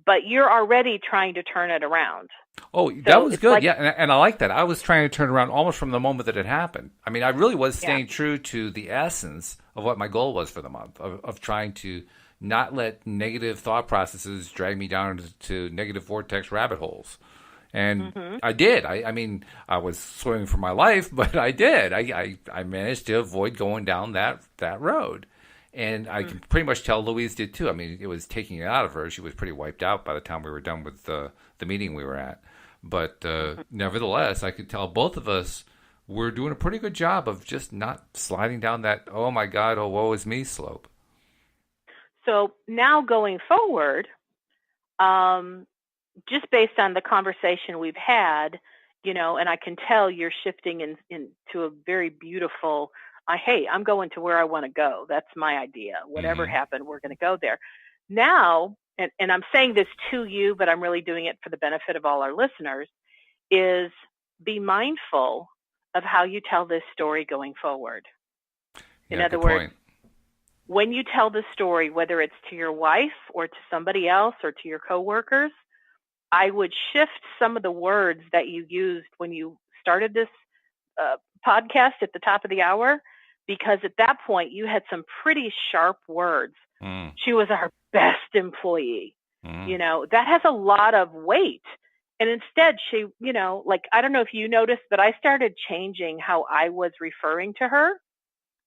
but you're already trying to turn it around. Oh, that was good. And I like that. I was trying to turn it around almost from the moment that it happened. I mean, I really was staying true to the essence of what my goal was for the month, of trying to not let negative thought processes drag me down to negative vortex rabbit holes. And I did. I mean, I was swimming for my life, but I did. I managed to avoid going down that road. And I can pretty much tell Louise did too. I mean, it was taking it out of her. She was pretty wiped out by the time we were done with the meeting we were at. But nevertheless, I could tell both of us were doing a pretty good job of just not sliding down that, oh my God, oh woe is me slope. So now going forward, just based on the conversation we've had, and I can tell you're shifting into a very beautiful, hey, I'm going to where I want to go. That's my idea. Whatever Mm-hmm. happened, we're going to go there. Now, and I'm saying this to you, but I'm really doing it for the benefit of all our listeners, is be mindful of how you tell this story going forward. In Yeah, other good words, point. when you tell the story, whether it's to your wife or to somebody else or to your coworkers, I would shift some of the words that you used when you started this podcast at the top of the hour, because at that point you had some pretty sharp words. Mm. She was our best employee. Mm. That has a lot of weight. And instead, she, I don't know if you noticed, but I started changing how I was referring to her.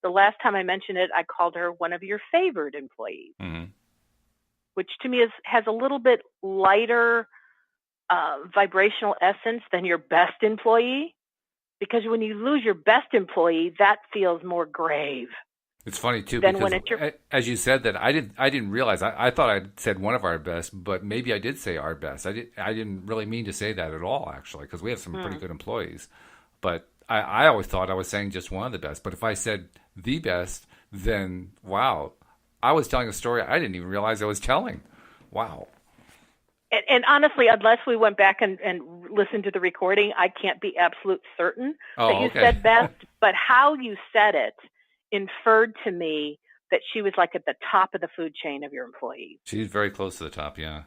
The last time I mentioned it, I called her one of your favored employees, Mm-hmm. which to me has a little bit lighter vibrational essence than your best employee. Because when you lose your best employee, that feels more grave. It's funny too than because when it's your. as you said that, I didn't realize. I thought I said one of our best, but maybe I did say our best. I didn't really mean to say that at all, actually, because we have some pretty good employees. But I always thought I was saying just one of the best. But if I said the best, then wow, I was telling a story I didn't even realize I was telling. Wow. And honestly, unless we went back and listened to the recording, I can't be absolute certain that you said best. But how you said it inferred to me that she was like at the top of the food chain of your employees. She's very close to the top, yeah.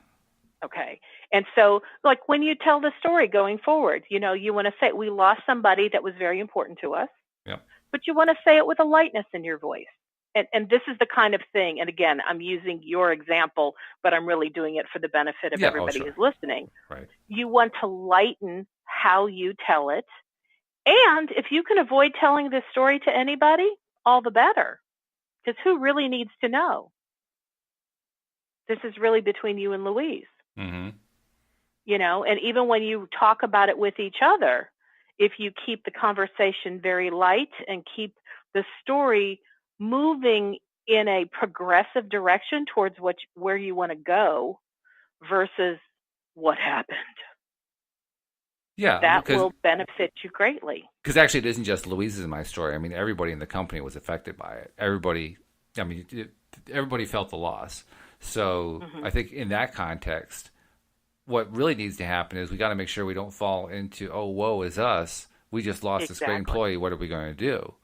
Okay. And so, like, when you tell the story going forward, you want to say, we lost somebody that was very important to us. Yep. But you want to say it with a lightness in your voice. And this is the kind of thing, and again, I'm using your example, but I'm really doing it for the benefit of everybody who's listening. Right. You want to lighten how you tell it. And if you can avoid telling this story to anybody, all the better. Because who really needs to know? This is really between you and Louise. Mm-hmm. And even when you talk about it with each other, if you keep the conversation very light and keep the story moving in a progressive direction towards where you want to go versus what happened. Yeah, that will benefit you greatly. Because actually, it isn't just Louise's my story. I mean, everybody in the company was affected by it. Everybody felt the loss. So I think in that context, what really needs to happen is we got to make sure we don't fall into, oh, woe is us. We just lost this great employee. What are we going to do?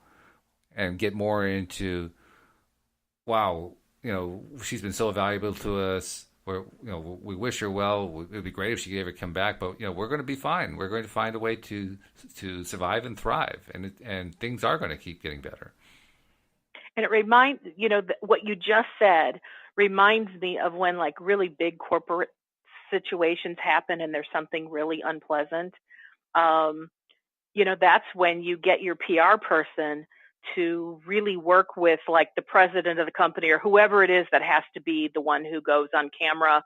And get more into, wow, she's been so valuable to us. We wish her well. It would be great if she could ever come back, but we're going to be fine. We're going to find a way to survive and thrive, and things are going to keep getting better. And it reminds what you just said reminds me of when like really big corporate situations happen and there's something really unpleasant. That's when you get your PR person to really work with like the president of the company or whoever it is that has to be the one who goes on camera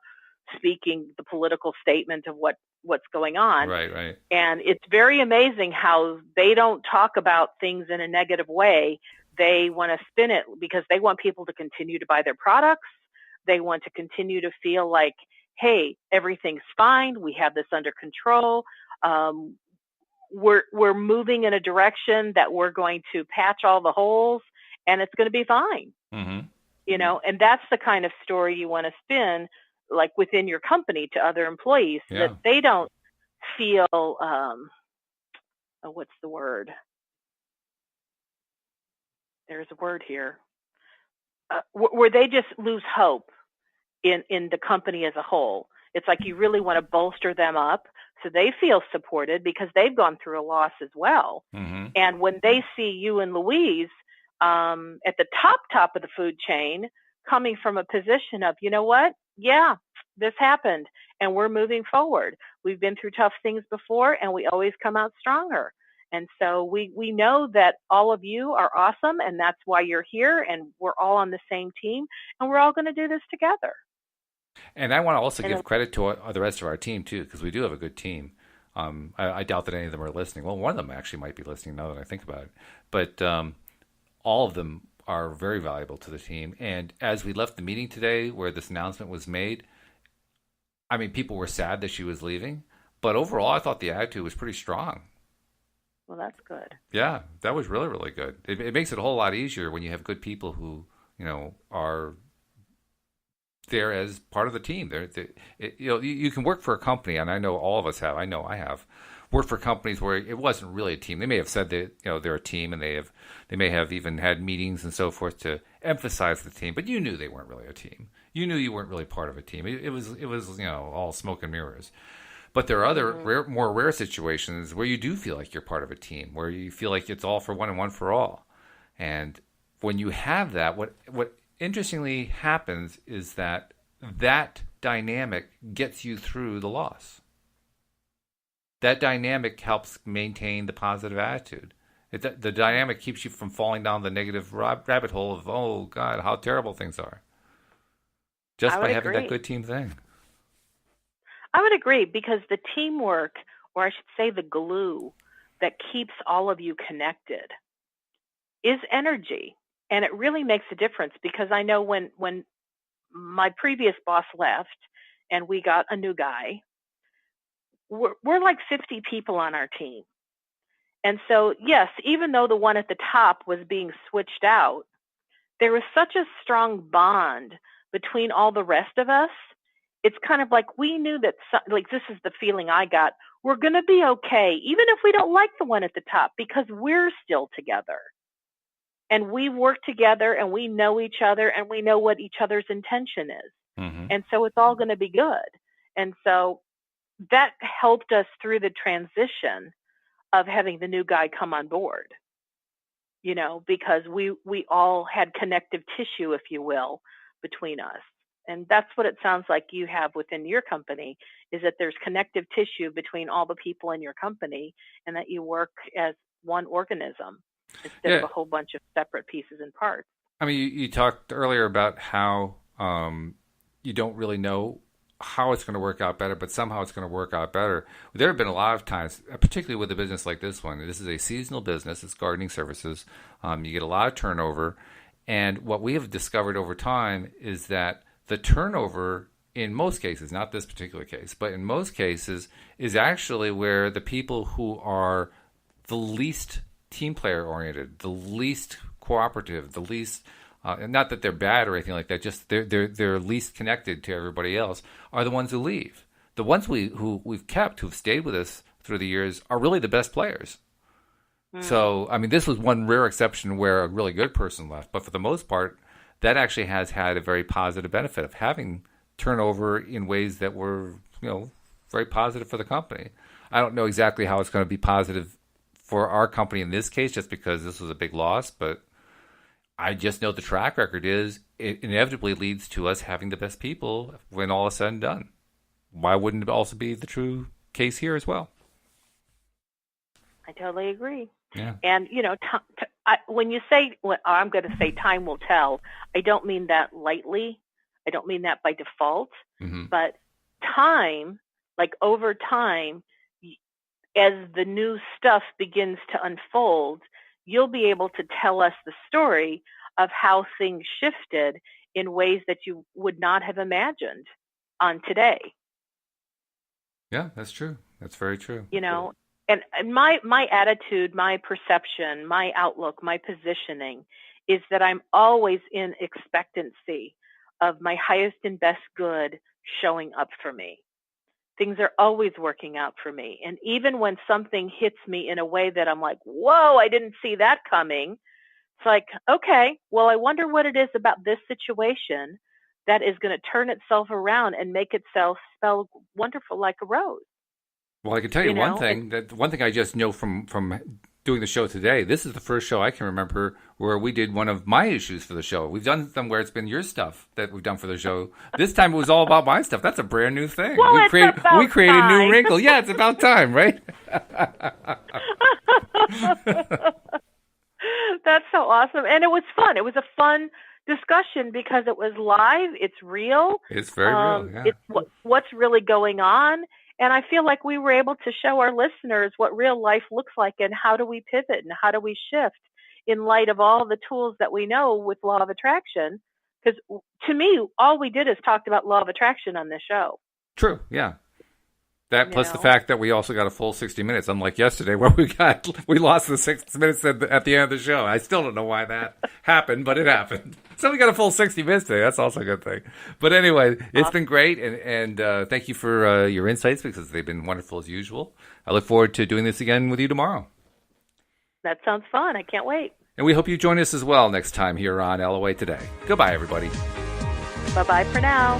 speaking the political statement of what's going on. Right. And it's very amazing how they don't talk about things in a negative way. They want to spin it because they want people to continue to buy their products. They want to continue to feel like, hey, everything's fine. We have this under control. We're moving in a direction that we're going to patch all the holes and it's going to be fine. Mm-hmm. And that's the kind of story you want to spin like within your company to other employees so that they don't feel, what's the word? There's a word here, where they just lose hope in the company as a whole. It's like you really want to bolster them up so they feel supported because they've gone through a loss as well. Mm-hmm. And when they see you and Louise at the top of the food chain, coming from a position of, you know what? Yeah, this happened and we're moving forward. We've been through tough things before and we always come out stronger. And so we know that all of you are awesome and that's why you're here and we're all on the same team and we're all going to do this together. And I want to also give credit to the rest of our team, too, because we do have a good team. I doubt that any of them are listening. Well, one of them actually might be listening now that I think about it. But all of them are very valuable to the team. And as we left the meeting today where this announcement was made, I mean, people were sad that she was leaving, but overall, I thought the attitude was pretty strong. Well, that's good. Yeah, that was really, really good. It makes it a whole lot easier when you have good people who, are there as part of the team. You can work for a company, and I know all of us have. I know I have worked for companies where it wasn't really a team. They may have said that they're a team, and they may have even had meetings and so forth to emphasize the team, but you knew they weren't really a team. You knew you weren't really part of a team. It was all smoke and mirrors. But there are other more rare situations where you do feel like you're part of a team, where you feel like it's all for one and one for all. And when you have that, what interestingly happens is that dynamic gets you through the loss. That dynamic helps maintain the positive attitude. The dynamic keeps you from falling down the negative rabbit hole of, oh, God, how terrible things are. Just by having that good team thing. I would agree, because the teamwork, or I should say the glue that keeps all of you connected, is energy. And it really makes a difference, because I know when my previous boss left and we got a new guy, we're like 50 people on our team. And so, yes, even though the one at the top was being switched out, there was such a strong bond between all the rest of us. It's kind of like we knew that, this is the feeling I got. We're going to be okay, even if we don't like the one at the top, because we're still together. And we work together, and we know each other, and we know what each other's intention is. Mm-hmm. And so it's all going to be good. And so that helped us through the transition of having the new guy come on board, because we all had connective tissue, if you will, between us. And that's what it sounds like you have within your company, is that there's connective tissue between all the people in your company, and that you work as one organism instead of a whole bunch of separate pieces and parts. I mean, you talked earlier about how you don't really know how it's going to work out better, but somehow it's going to work out better. There have been a lot of times, particularly with a business like this one. This is a seasonal business. It's gardening services. You get a lot of turnover. And what we have discovered over time is that the turnover, in most cases, not this particular case, but in most cases, is actually where the people who are the least team player oriented, the least cooperative, the least, not that they're bad or anything like that, just they're least connected to everybody else, are the ones who leave. The ones we've kept, who've stayed with us through the years, are really the best players. So, I mean, this was one rare exception where a really good person left, but for the most part, that actually has had a very positive benefit of having turnover in ways that were, very positive for the company. I don't know exactly how it's going to be positive for our company in this case, just because this was a big loss, but I just know the track record is it inevitably leads to us having the best people when all is said and done. Why wouldn't it also be the true case here as well? I totally agree. Yeah. And, when you say, I'm going to say time will tell, I don't mean that lightly. I don't mean that by default. Mm-hmm. But time, like over time, as the new stuff begins to unfold, you'll be able to tell us the story of how things shifted in ways that you would not have imagined on today. Yeah, that's true. That's very true. And my attitude, my perception, my outlook, my positioning is that I'm always in expectancy of my highest and best good showing up for me. Things are always working out for me. And even when something hits me in a way that I'm like, whoa, I didn't see that coming. It's like, okay, well, I wonder what it is about this situation that is going to turn itself around and make itself spell wonderful like a rose. Well, I can tell you one thing. That one thing I just know from doing the show today, this is the first show I can remember where we did one of my issues for the show. We've done them where it's been your stuff that we've done for the show. This time it was all about my stuff. That's a brand new thing. Well, we created a new wrinkle. Yeah, it's about time, right? That's so awesome. And it was fun. It was a fun discussion because it was live. It's real. It's very real. Yeah. It's what's really going on. And I feel like we were able to show our listeners what real life looks like and how do we pivot and how do we shift in light of all the tools that we know with law of attraction. Because to me, all we did is talked about law of attraction on this show. True, yeah. That plus the know? fact that we also got a full 60 minutes, unlike yesterday where we lost the 6 minutes at the end of the show. I still don't know why that happened, but it happened. So we got a full 60 minutes today. That's also a good thing. But anyway, it's been great, and thank you for your insights because they've been wonderful as usual. I look forward to doing this again with you tomorrow. That sounds fun. I can't wait. And we hope you join us as well next time here on LOA Today. Goodbye, everybody. Bye-bye for now.